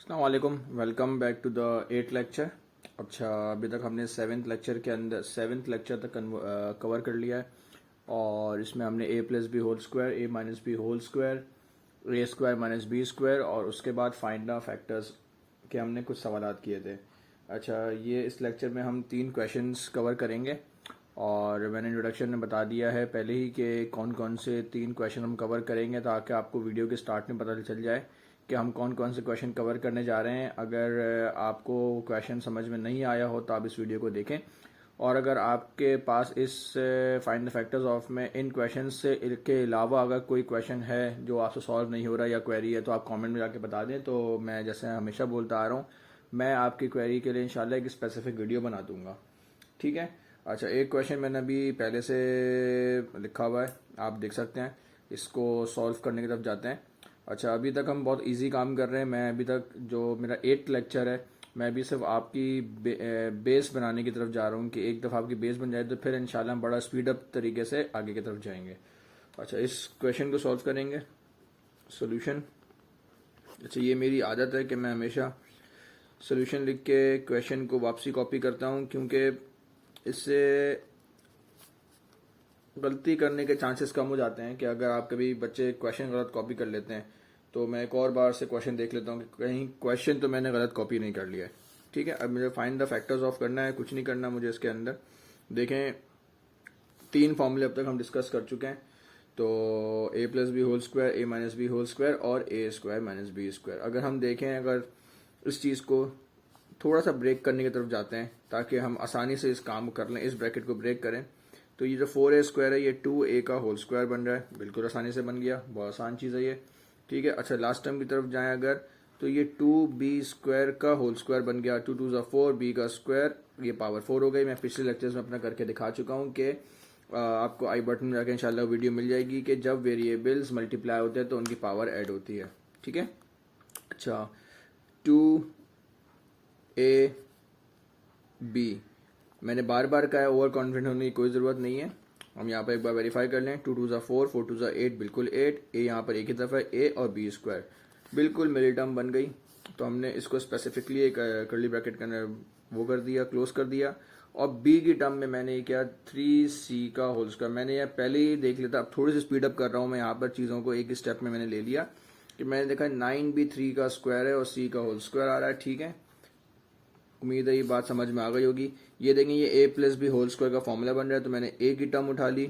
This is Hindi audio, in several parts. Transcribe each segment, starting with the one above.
अस्सलाम वालेकुम, welcome back to the 8th lecture. अच्छा, अभी तक हमने 7th लेक्चर के अंदर 7th लेक्चर तक कवर कर लिया है और इसमें हमने a plus B whole square, a minus B whole square, A square minus B square और उसके बाद फाइंड द फैक्टर्स के हमने कुछ सवालात किए थे। अच्छा, ये इस लेक्चर में हम 3 क्वेश्चंस कवर करेंगे और मैंने इंट्रोडक्शन में बता दिया है पहले ही कि कौन कौन से 3 क्वेश्चन हम कवर करेंगे ताकि आपको वीडियो के स्टार्ट में पता चल जाए कि हम कौन कौन से क्वेश्चन कवर करने जा रहे हैं। अगर आपको क्वेश्चन समझ में नहीं आया हो तो आप इस वीडियो को देखें, और अगर आपके पास इस फाइंड द फैक्टर्स ऑफ में इन क्वेश्चन से के अलावा अगर कोई क्वेश्चन है जो आपसे सॉल्व नहीं हो रहा या क्वेरी है तो आप कमेंट में जाके बता दें। तो मैं जैसे हमेशा बोलता आ रहा हूँ, मैं आपकी क्वेरी के लिए इंशाल्लाह एक स्पेसिफिक वीडियो बना दूंगा। ठीक है। अच्छा, एक क्वेश्चन मैंने अभी पहले से लिखा हुआ है, आप देख सकते हैं। इसको सॉल्व करने की तरफ जाते हैं। अच्छा, अभी तक हम बहुत इजी काम कर रहे हैं। मैं अभी तक जो मेरा 8th लेक्चर है, मैं अभी सिर्फ आपकी बेस बनाने की तरफ जा रहा हूँ कि एक दफ़ा आपकी बेस बन जाए तो फिर इंशाल्लाह हम बड़ा स्पीड अप तरीके से आगे की तरफ जाएंगे। अच्छा, इस क्वेश्चन को सॉल्व करेंगे। सोल्यूशन। अच्छा, ये मेरी आदत है कि मैं हमेशा सोल्यूशन लिख के क्वेश्चन को वापसी कॉपी करता हूँ, क्योंकि इससे गलती करने के चांसेस कम हो जाते हैं कि अगर आप कभी बच्चे क्वेश्चन गलत कॉपी कर लेते हैं तो मैं एक और बार से क्वेश्चन देख लेता हूँ कि कहीं क्वेश्चन तो मैंने गलत कॉपी नहीं कर लिया है। ठीक है। अब मुझे फाइंड द फैक्टर्स ऑफ करना है, कुछ नहीं करना मुझे इसके अंदर। देखें, 3 फॉर्मूले अब तक हम डिस्कस कर चुके हैं। तो a plus B whole square, a minus B whole square और a square minus B square. अगर हम देखें, अगर इस चीज़ को थोड़ा सा ब्रेक करने की तरफ जाते हैं ताकि हम आसानी से इस काम को कर लें, इस ब्रैकेट को ब्रेक करें, तो ये जो 4a स्क्वायर है ये 2a का होल स्क्वायर बन रहा है। बिल्कुल आसानी से बन गया, बहुत आसान चीज़ है ये। ठीक है। अच्छा, लास्ट टर्म की तरफ जाएं अगर, तो ये 2b स्क्वायर का होल स्क्वायर बन गया। 2 2 4, b का स्क्वायर, ये पावर 4 हो गई। मैं पिछले लेक्चर्स में अपना करके दिखा चुका हूँ कि आपको आई बटन में जाके इंशाल्लाह वीडियो मिल जाएगी कि जब वेरिएबल्स मल्टीप्लाई होते हैं तो उनकी पावर ऐड होती है। ठीक है। अच्छा, 2a b, मैंने बार बार कहा है, ओवर कॉन्फिडेंट होने की कोई ज़रूरत नहीं है। हम यहाँ पर एक बार वेरीफाई कर लें। 2 2 4, 4 2 8, बिल्कुल 8। ए यहाँ पर एक ही तरफ है, ए और बी स्क्वायर, बिल्कुल मेरी टर्म बन गई। तो हमने इसको स्पेसिफिकली एक कर्ली ब्रैकेट का वो कर दिया, क्लोज कर दिया। और बी की टर्म में मैंने क्या, 3c का होल स्क्वायर। मैंने यह पहले ही देख लिया था, अब थोड़ी सी स्पीड अप कर रहा हूँ मैं यहाँ पर चीज़ों को, एक स्टेप में मैंने ले लिया कि मैंने देखा 9b 3 का स्क्वायर है और c का होल स्क्वायर आ रहा है। ठीक है, उम्मीद है ये बात समझ में आ गई होगी। ये देखें, ये a plus B whole square का फॉर्मूला बन रहा है, तो मैंने a की टर्म उठा ली,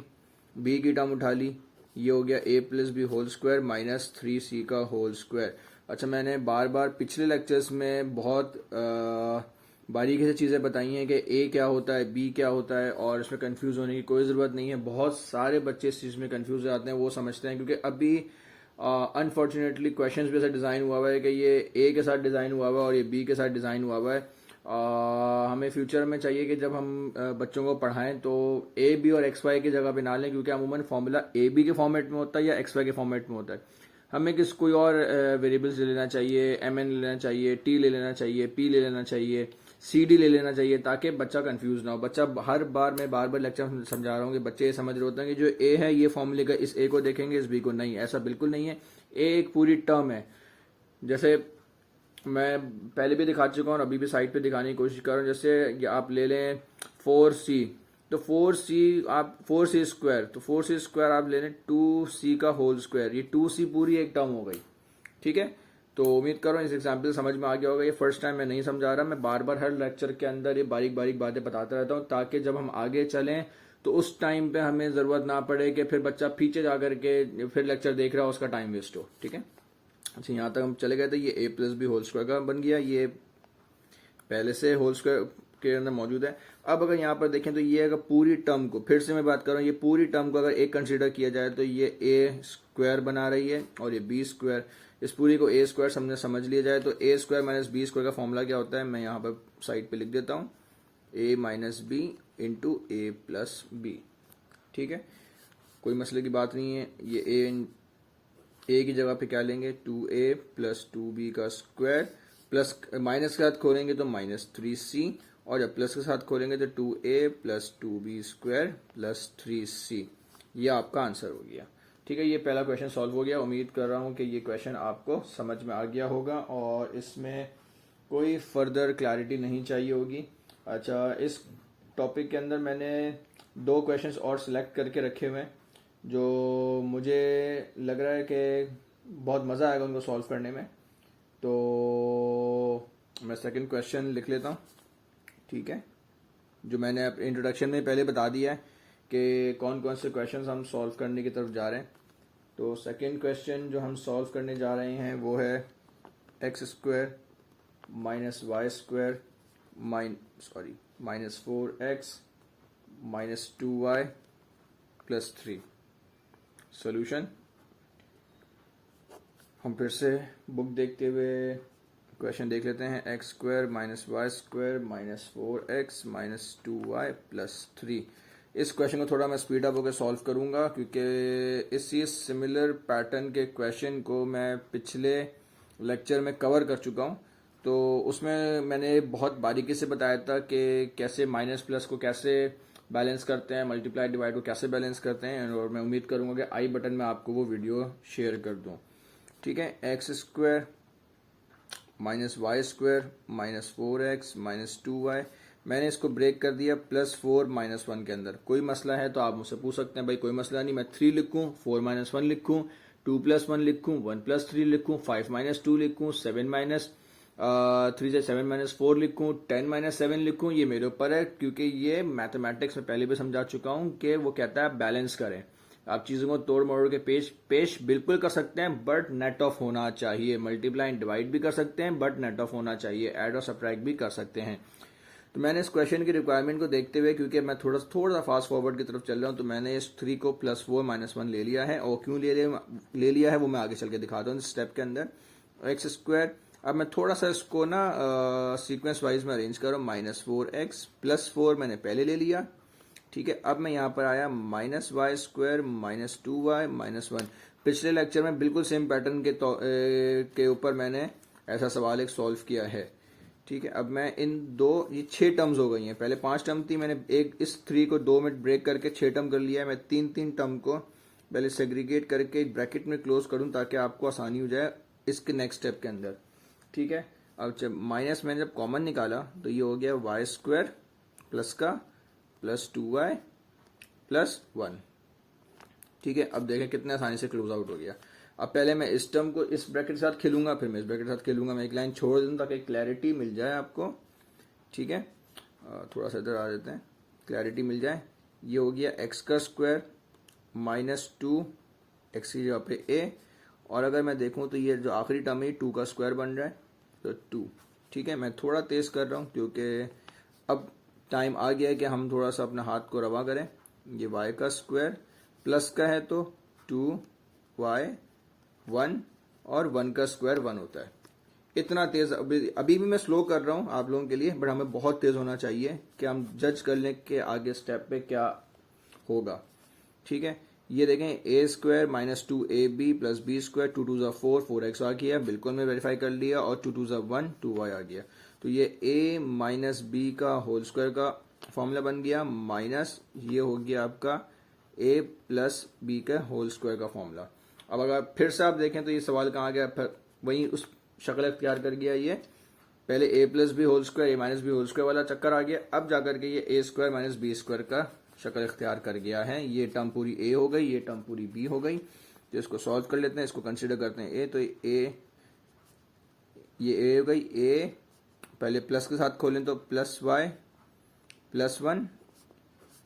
b की टर्म उठा ली, ये हो गया a plus B whole square minus 3c का होल स्क्वायर। अच्छा, मैंने बार बार पिछले लेक्चर्स में बहुत बारीकी से चीज़ें बताई हैं कि a क्या होता है, b क्या होता है, और इसमें कंफ्यूज होने की कोई ज़रूरत नहीं है। बहुत सारे बच्चे इस चीज़ में कंफ्यूज हो जाते हैं, वो समझते हैं क्योंकि अभी अनफॉर्चुनेटली क्वेश्चन भी ऐसा डिज़ाइन हुआ हुआ है कि ये a के साथ डिज़ाइन हुआ हुआ है और ये b के साथ डिज़ाइन हुआ हुआ है। हमें फ्यूचर में चाहिए कि जब हम बच्चों को पढ़ाएं तो ए बी और एक्स वाई की जगह पे ना लें, क्योंकि अमूमन फॉर्मूला ए बी के फॉर्मेट में होता है या एक्स वाई के फॉर्मेट में होता है। हमें कोई और वेरिएबल्स ले लेना चाहिए, एम एन ले लेना चाहिए, टी ले लेना चाहिए, पी ले लेना चाहिए, सी डी ले लेना चाहिए, ताकि बच्चा कंफ्यूज ना हो। बच्चा हर बार, मैं बार बार लेक्चर समझा रहा हूँ कि बच्चे ये समझ रहे होते हैं कि जो ए है ये फॉर्मूले का, इस ए को देखेंगे इस बी को नहीं। ऐसा बिल्कुल नहीं है। ए एक पूरी टर्म है। जैसे मैं पहले भी दिखा चुका हूँ और अभी भी साइड पे दिखाने की कोशिश कर रहा हूँ। जैसे आप ले लें 4c, तो 4c स्क्वायर, तो 4c स्क्वायर आप ले लें 2c का होल स्क्वायर, ये 2c पूरी एक टर्म हो गई। ठीक है। तो उम्मीद कर रहा हूँ इस एग्जाम्पल समझ में आ गया होगा। ये फर्स्ट टाइम मैं नहीं समझा रहा, मैं बार बार हर लेक्चर के अंदर ये बारीक बारीक बातें बताता रहता हूँ ताकि जब हम आगे चलें तो उस टाइम पे हमें ज़रूरत ना पड़े कि फिर बच्चा पीछे जा करके फिर लेक्चर देख रहा हो, उसका टाइम वेस्ट हो। ठीक है। अच्छा, यहाँ तक हम चले गए थे। ये a plus B whole square का बन गया, ये पहले से होल स्क्वायर के अंदर मौजूद है। अब अगर यहाँ पर देखें तो ये अगर पूरी टर्म को, फिर से मैं बात कर रहा हूँ, ये पूरी टर्म को अगर एक कंसीडर किया जाए तो ये a स्क्वायर बना रही है और ये b स्क्वायर, इस पूरी को a स्क्वायर हमने समझ लिया जाए तो a square minus B square का फॉर्मूला क्या होता है, मैं यहाँ पर साइड पे लिख देता हूँ, a minus b into a plus b. ठीक है, कोई मसले की बात नहीं है। ये ए की जगह पे क्या लेंगे, 2a प्लस 2b का स्क्वायर, प्लस माइनस के साथ खोलेंगे तो माइनस 3c, और जब प्लस के साथ खोलेंगे तो 2a plus 2b square plus 3c। ये आपका आंसर हो गया। ठीक है, ये पहला क्वेश्चन सॉल्व हो गया। उम्मीद कर रहा हूँ कि ये क्वेश्चन आपको समझ में आ गया होगा और इसमें कोई फर्दर क्लैरिटी नहीं चाहिए होगी। अच्छा, इस टॉपिक के अंदर मैंने 2 क्वेश्चंस और सिलेक्ट करके रखे हुए हैं जो मुझे लग रहा है कि बहुत मज़ा आएगा उनको सॉल्व करने में। तो मैं सेकंड क्वेश्चन लिख लेता हूँ, ठीक है, जो मैंने इंट्रोडक्शन में पहले बता दिया है कि कौन कौन से क्वेश्चंस हम सॉल्व करने की तरफ जा रहे हैं। तो सेकंड क्वेश्चन जो हम सॉल्व करने जा रहे हैं वो है x square minus y square minus 4x minus 2y plus 3। Solution हम फिर से बुक देखते हुए क्वेश्चन देख लेते हैं। X square minus y square minus 4x minus 2y plus 3। इस क्वेश्चन को थोड़ा मैं स्पीड अप होकर सॉल्व करूंगा क्योंकि इसी सिमिलर पैटर्न के क्वेश्चन को मैं पिछले लेक्चर में कवर कर चुका हूं। तो उसमें मैंने बहुत बारीकी से बताया था कि कैसे माइनस प्लस को कैसे बैलेंस करते हैं, मल्टीप्लाई डिवाइड को कैसे बैलेंस करते हैं, और मैं उम्मीद करूंगा कि आई बटन में आपको वो वीडियो शेयर कर दूं। ठीक है, x square minus y square minus 4x minus 2y, मैंने इसको ब्रेक कर दिया प्लस 4 माइनस 1 के अंदर। कोई मसला है तो आप मुझसे पूछ सकते हैं, भाई कोई मसला नहीं, मैं 3 लिखूं, 4 माइनस 1 लिखूं, 2 प्लस 1 लिखूं, 1 प्लस 3 लिखूं, 5 माइनस 2 लिखूं, 7 माइनस 3 से 7 माइनस 4 लिखूं, 10 माइनस 7 लिखूं, ये मेरे ऊपर है क्योंकि ये मैथमेटिक्स में पहले भी समझा चुका हूं कि वो कहता है बैलेंस करें। आप चीज़ों को तोड़ मरोड़ के पेश बिल्कुल कर सकते हैं बट नेट ऑफ होना चाहिए। मल्टीप्लाई एंड डिवाइड भी कर सकते हैं बट नेट ऑफ होना चाहिए। ऐड और सब्ट्रैक्ट भी कर सकते हैं। तो मैंने इस क्वेश्चन की रिक्वायरमेंट को देखते हुए, क्योंकि मैं थोड़ा फास्ट फॉरवर्ड की तरफ चल रहा हूं, तो मैंने इस 3 को प्लस 4 माइनस 1 ले लिया है। और क्यों ले लिया है वो मैं आगे चल के दिखाता हूँ स्टेप के अंदर। एक्स स्क्वायर, अब मैं थोड़ा सा इसको ना सीक्वेंस वाइज में अरेंज कर रहा हूँ। माइनस 4x प्लस 4 मैंने पहले ले लिया, ठीक है। अब मैं यहाँ पर आया minus y square minus 2y minus 1। पिछले लेक्चर में बिल्कुल सेम पैटर्न के ऊपर मैंने ऐसा सवाल एक सॉल्व किया है, ठीक है। अब मैं ये 6 टर्म्स हो गई हैं। पहले 5 टर्म थी, मैंने इस 3 को 2 में ब्रेक करके 6 टर्म कर लिया है। मैं 3 टर्म को पहले सेग्रीगेट करके एक ब्रैकेट में क्लोज करूं ताकि आपको आसानी हो जाए इसके नेक्स्ट स्टेप के अंदर, ठीक है। अब जब माइनस मैंने जब कॉमन निकाला तो ये हो गया वाई स्क्वायर प्लस का प्लस 2y प्लस 1, ठीक है। अब देखें कितने आसानी से क्लोज आउट हो गया। अब पहले मैं इस टर्म को इस ब्रैकेट के साथ खेलूंगा, फिर मैं इस ब्रैकेट के साथ खेलूंगा। मैं एक लाइन छोड़ दूं ताकि क्लैरिटी मिल जाए आपको, ठीक है। थोड़ा सा इधर आ देते हैं, क्लैरिटी मिल जाए। ये हो गया एक्स का स्क्वायर माइनस 2 एक्स की जगह पे a, और अगर मैं देखूं तो ये जो आखिरी टर्म है 2 का स्क्वायर बन रहा है तो 2, ठीक है। मैं थोड़ा तेज कर रहा हूं क्योंकि अब टाइम आ गया है कि हम थोड़ा सा अपने हाथ को रवा करें। ये y का स्क्वायर प्लस का है तो 2y 1 और 1 का स्क्वायर 1 होता है। इतना तेज अभी भी मैं स्लो कर रहा हूं आप लोगों के लिए, बट हमें बहुत तेज होना चाहिए कि हम जज कर लें कि आगे स्टेप पे क्या होगा, ठीक है। ये देखें a square minus 2ab plus b square 2 2 4 4x आ गया, बिल्कुल मैं वेरीफाई कर लिया, और 2 2 1 2y आ गया। तो ये a माइनस बी का होल स्क्वायर का फॉर्मूला बन गया, माइनस ये हो गया आपका a प्लस बी का होल स्क्वायर का फॉर्मूला। अब अगर फिर से आप देखें तो ये सवाल कहाँ गया, फिर वही उस शक्ल अख्तियार कर गया। ये पहले a plus B whole square a minus B whole square वाला चक्कर आ गया, अब जाकर के ये a square minus B square का शक्ल इख्तियार कर गया है। ये टर्म पूरी a हो गई, ये टर्म पूरी b हो गई। तो इसको सॉल्व कर लेते हैं, इसको कंसिडर करते हैं a, तो ये a हो गई। a पहले प्लस के साथ खोलें तो प्लस y प्लस 1,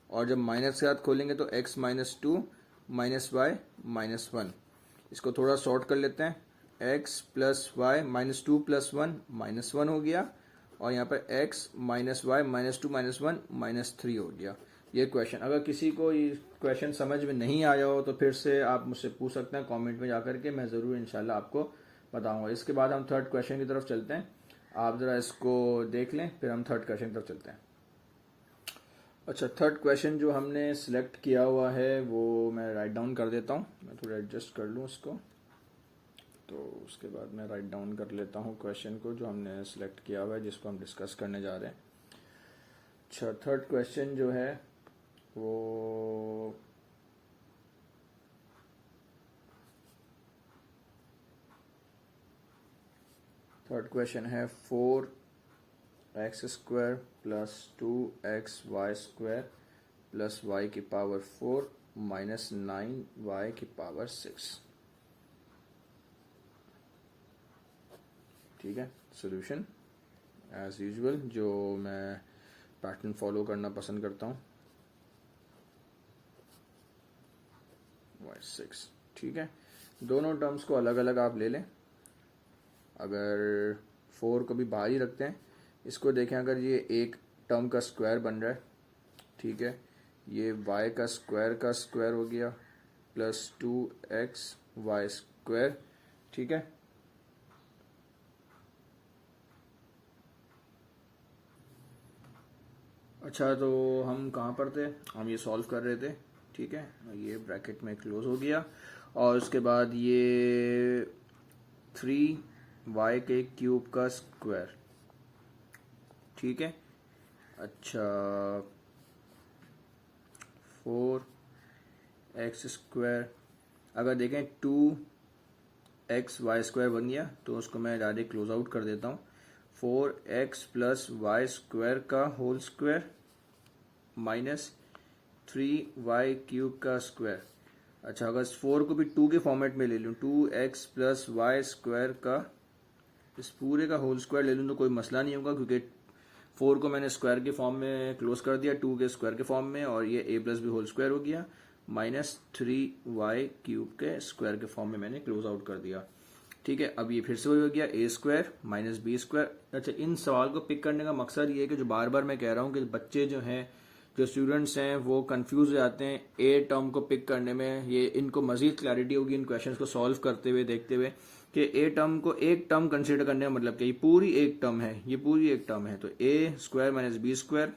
और जब माइनस के साथ खोलेंगे तो x minus 2 minus y minus 1। इसको थोड़ा शॉर्ट कर लेते हैं, x plus y minus 2 plus 1 minus 1 हो गया, और यहाँ पर x minus y minus 2 minus 1 minus 3 हो गया। ये क्वेश्चन, अगर किसी को ये क्वेश्चन समझ में नहीं आया हो तो फिर से आप मुझसे पूछ सकते हैं कमेंट में जाकर के, मैं ज़रूर इंशाल्लाह आपको बताऊंगा। इसके बाद हम थर्ड क्वेश्चन की तरफ चलते हैं, आप ज़रा इसको देख लें, फिर हम थर्ड क्वेश्चन की तरफ चलते हैं। अच्छा, थर्ड क्वेश्चन जो हमने सिलेक्ट किया हुआ है वो मैं राइट डाउन कर देता हूँ, मैं थोड़ा एडजस्ट कर लूँ इसको, तो उसके बाद मैं राइट डाउन कर लेता हूँ क्वेश्चन को जो हमने सिलेक्ट किया हुआ है, जिसको हम डिस्कस करने जा रहे हैं। अच्छा, थर्ड क्वेश्चन जो है वो थर्ड क्वेश्चन है 4x² plus 2xy² plus y की पावर 4 माइनस 9y की पावर 6। ठीक है, सॉल्यूशन एज यूजुअल जो मैं पैटर्न फॉलो करना पसंद करता हूँ, y6। ठीक है, दोनों टर्म्स को अलग अलग आप ले लें। अगर 4 को भी बाहर ही रखते हैं, इसको देखें, अगर ये एक टर्म का स्क्वायर बन रहा है, ठीक है, ये y का स्क्वायर हो गया प्लस 2xy²। ठीक है, अच्छा तो हम कहाँ पर थे, हम ये सॉल्व कर रहे थे। ठीक है, ये ब्रैकेट में क्लोज हो गया और उसके बाद ये 3y के क्यूब का स्क्वायर। ठीक है, अच्छा 4x², अगर देखें 2xy² बन गया तो उसको मैं डायरेक्ट क्लोज आउट कर देता हूँ। 4x प्लस y² का होल स्क्वायर माइनस 3y³ का स्क्वायर। अच्छा, अगर 4 को भी 2 के फॉर्मेट में ले लूँ, 2x प्लस y² का इस पूरे का होल स्क्वायर ले लूँ तो कोई मसला नहीं होगा, क्योंकि 4 को मैंने स्क्वायर के फॉर्म में क्लोज कर दिया 2 के स्क्वायर के फॉर्म में, और ये a plus B whole square हो गया माइनस 3y³ के स्क्वायर के फॉर्म में मैंने क्लोज आउट कर दिया। ठीक है, अब ये फिर से वही हो गया a² माइनस b²। अच्छा, इन सवाल को पिक करने का मकसद ये है कि जो बार बार मैं कह रहा हूँ कि बच्चे जो हैं, जो स्टूडेंट्स हैं, वो कंफ्यूज हो जाते हैं ए टर्म को पिक करने में। ये इनको मजीद क्लैरिटी होगी इन क्वेश्चंस को सॉल्व करते हुए, देखते हुए, कि ए टर्म को एक टर्म कंसीडर करने का मतलब कि ये पूरी एक टर्म है, ये पूरी एक टर्म है। तो a² माइनस b²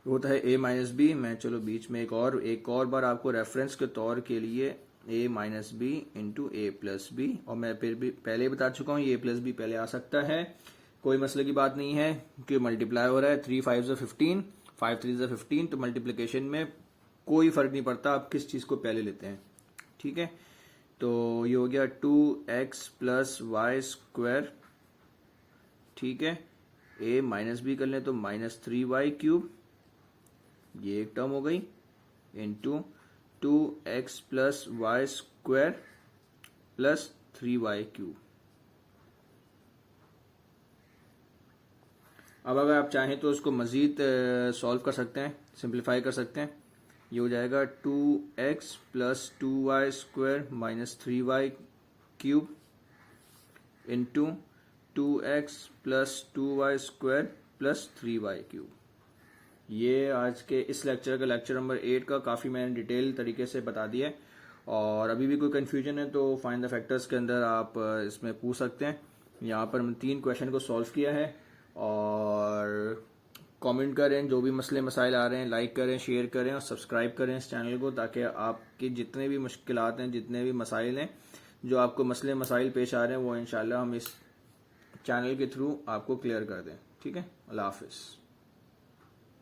होता है a माइनस बी। मैं चलो बीच में एक और बार आपको रेफरेंस के तौर के लिए a minus b into a plus b, और मैं फिर भी पहले बता चुका हूँ ये a प्लस बी पहले आ सकता है, कोई मसले की बात नहीं है, कि मल्टीप्लाई हो रहा है 3 5 15, 5 3 15, तो मल्टीप्लिकेशन में कोई फर्क नहीं पड़ता आप किस चीज़ को पहले लेते हैं। ठीक है, तो ये हो गया 2x प्लस y²। ठीक है, a माइनस बी कर लें तो माइनस 3y³, ये एक टर्म हो गई, into 2x plus y² plus 3y³। अब अगर आप चाहें तो उसको मज़ीद सॉल्व कर सकते हैं, सिंप्लीफाई कर सकते हैं। ये हो जाएगा 2x plus 2y² minus 3y³ into 2x plus 2y² plus 3y³। ये आज के इस लेक्चर का लेक्चर नंबर 8 का काफ़ी मैंने डिटेल तरीके से बता दिया है, और अभी भी कोई कन्फ्यूजन है तो फाइंड द फैक्टर्स के अंदर आप इसमें पूछ सकते हैं। यहाँ पर मैंने 3 क्वेश्चन को सॉल्व किया है, और कमेंट करें जो भी मसले मसाइल आ रहे हैं, लाइक करें, शेयर करें और सब्सक्राइब करें इस चैनल को, ताकि आपके जितने भी मुश्किलात हैं, जितने भी मसाइल हैं, जो आपको मसले मसाइल पेश आ रहे हैं, वो इंशाल्लाह हम इस चैनल के थ्रू आपको क्लियर कर दें। ठीक है, अल्लाह हाफिज़।